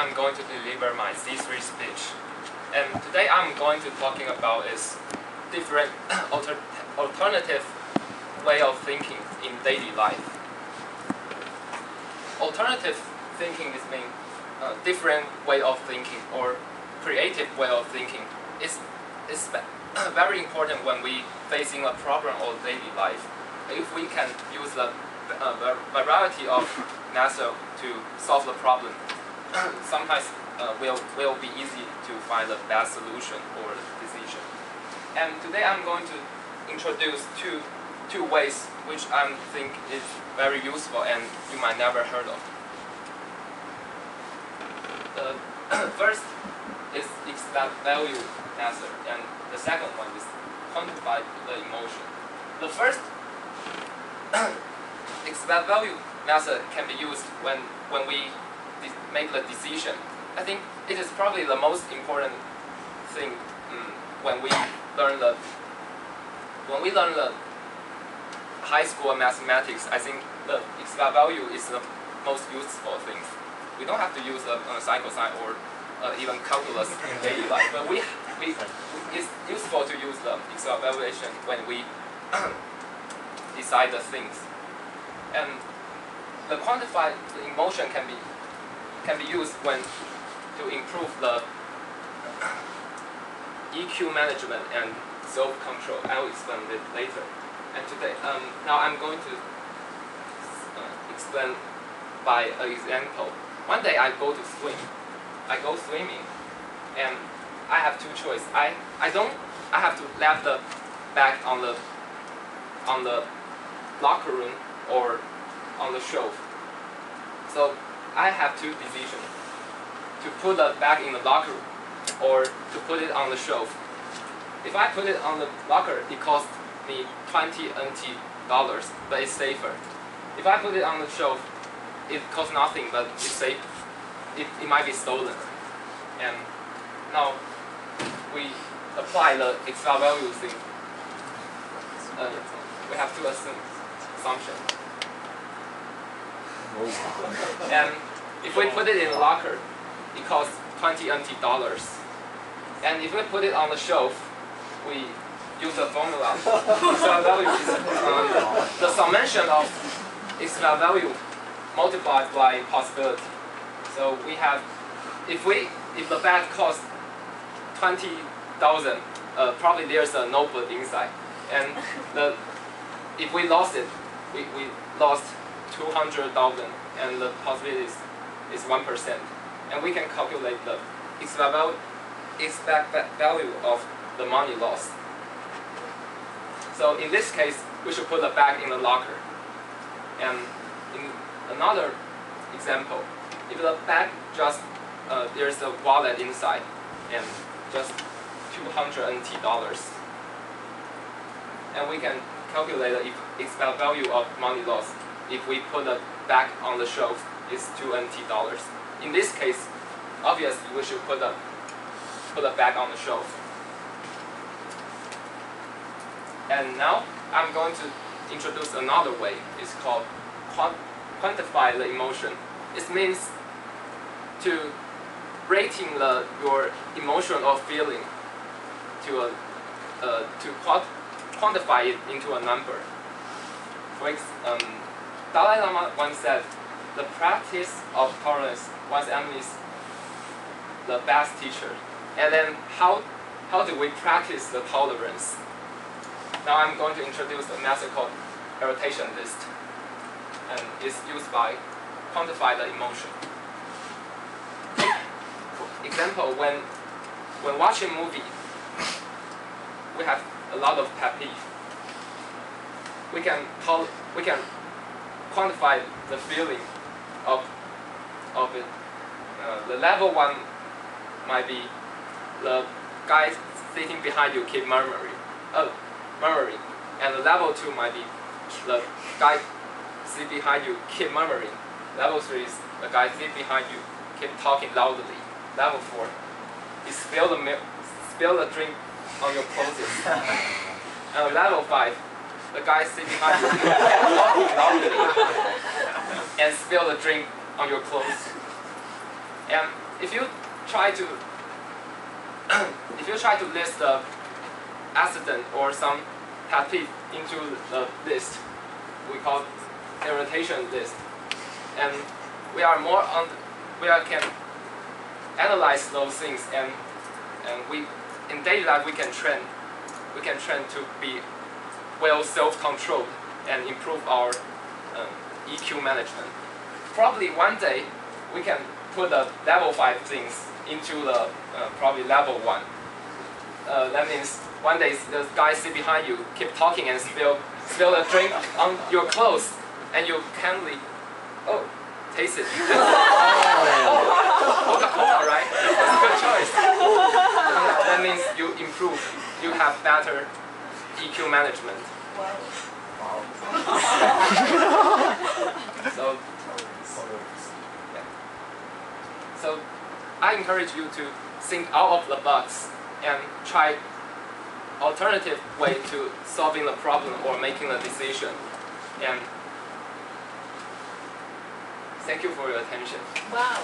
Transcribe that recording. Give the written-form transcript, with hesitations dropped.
I'm going to deliver my C3 speech. And today I'm going to talking about is different alternative way of thinking in daily life. Alternative thinking is mean different way of thinking or creative way of thinking is very important when we facing a problem or daily life. If we can use the variety of methods to solve the problem, sometimes will be easy to find the best solution or decision. And today I'm going to introduce two ways which I think is very useful and you might never heard of. First is expect value method, and the second one is quantify the emotion. The first expect value method can be used when we make the decision. I think it is probably the most important thing when we learn the high school mathematics. I think the expect value is the most useful thing. We don't have to use the cycle sign or even calculus in daily life, but it's useful to use the expect valuation when we decide the things. And the quantified emotion can be used when to improve the EQ management and self-control. I will explain it later. And today, now I'm going to explain by an example. One day I go to swim. I go swimming, and I have two choices. I have to leave the bag on the locker room or on the shelf. So I have two decisions: to put the bag in the locker or to put it on the shelf. If I put it on the locker, it costs me 20 NT dollars, but it's safer. If I put it on the shelf, it costs nothing, but it's safe. It might be stolen. And now we apply the expect value thing. We have two assumptions. And if we put it in the locker, it costs 20 NT dollars. And if we put it on the shelf, we use the formula. Expect value is the summation of expect value multiplied by possibility. So we have, if the bag costs 20,000, probably there's a notebook inside. And if we lost it, we lost 200,000, and the possibility is 1%. And we can calculate the expect value of the money lost. So in this case, we should put the bag in the locker. And in another example, if the bag just there's a wallet inside and just 200 NT dollars, and we can calculate the expect value of money lost. If we put the bag on the shelf, it's 2 NT dollars. In this case, obviously we should put the bag on the shelf. And now I'm going to introduce another way. It's called quantify the emotion. It means to rating your emotion or feeling to quantify it into a number. For example, Dalai Lama once said, "The practice of tolerance one's enemies the best teacher." And then how do we practice the tolerance? Now I'm going to introduce a method called irritation list, and it's used by quantify the emotion. Example, when watching movie, we have a lot of pet peeve. We can quantify the feeling of it. The level 1 might be the guy sitting behind you keep murmuring, and the level 2 might be the guy sitting behind you keep murmuring. Level 3 is the guy sitting behind you keep talking loudly. Level 4 is spill the drink on your clothes. And level 5, the guy sitting behind you talking loudly and spill the drink on your clothes. And if you try to list the accident or some pet peeve into the list, we call irritation list, and we can analyze those things, and we in daily life we can train to be well self-controlled and improve our EQ management. Probably one day we can put the level 5 things into the probably level 1. That means one day the guy sit behind you, keep talking and spill a drink on your clothes, and you kindly, taste it. Coca-Cola, right? That's a good choice. That means you improve. You have better EQ management. Wow. So I encourage you to think out of the box and try alternative way to solving the problem or making a decision. And thank you for your attention. Wow.